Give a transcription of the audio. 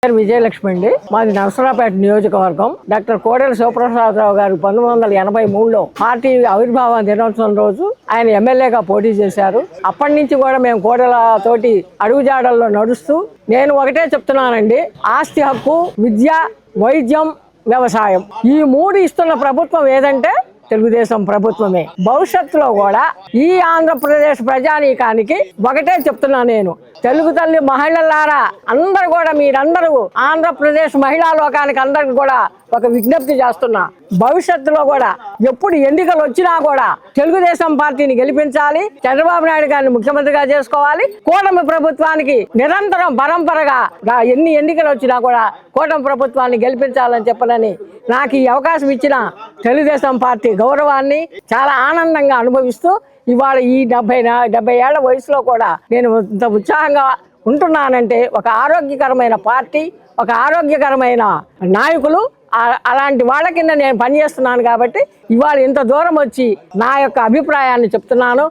విజయలక్ష్మి అండి. మాది నరసరావుపేట నియోజకవర్గం. డాక్టర్ కోడెల శివప్రసాదరావు గారు 1983లో పార్టీ ఆవిర్భావ దినోత్సవం రోజు ఆయన ఎమ్మెల్యేగా పోటీ చేశారు. అప్పటి నుంచి కూడా మేము కోడెల తోటి అడుగుజాడల్లో నడుస్తూ నేను ఒకటే చెప్తున్నానండి, ఆస్తి హక్కు, విద్య, వైద్యం, వ్యవసాయం ఈ మూడు ఇస్తున్న ప్రభుత్వం ఏదంటే తెలుగుదేశం ప్రభుత్వమే. భవిష్యత్తులో కూడా ఈ ఆంధ్రప్రదేశ్ ప్రజానీకానికి ఒకటే చెప్తున్నా, నేను తెలుగు తల్లి మహిళలారా అందరూ కూడా మీరందరూ ఆంధ్రప్రదేశ్ మహిళా లోకానికి అందరికి కూడా ఒక విజ్ఞప్తి చేస్తున్నా, భవిష్యత్తులో కూడా ఎప్పుడు ఎన్నికలు వచ్చినా కూడా తెలుగుదేశం పార్టీని గెలిపించాలి, చంద్రబాబు నాయుడు గారిని ముఖ్యమంత్రిగా చేసుకోవాలి, కూటమి ప్రభుత్వానికి నిరంతరం పరంపరగా ఎన్ని ఎన్నికలు వచ్చినా కూడా కూటమి ప్రభుత్వాన్ని గెలిపించాలని చెప్పనని నాకు ఈ అవకాశం ఇచ్చిన తెలుగుదేశం పార్టీ గౌరవాన్ని చాలా ఆనందంగా అనుభవిస్తూ ఇవాళ ఈ 70 ఏళ్ల వయసులో కూడా నేను ఇంత ఉత్సాహంగా ఉంటున్నానంటే ఒక ఆరోగ్యకరమైన పార్టీ, ఒక ఆరోగ్యకరమైన నాయకులు, అలాంటి వాళ్ళ కింద నేను పనిచేస్తున్నాను కాబట్టి ఇవాళ ఇంత దూరం వచ్చి నా యొక్క అభిప్రాయాన్ని చెప్తున్నాను.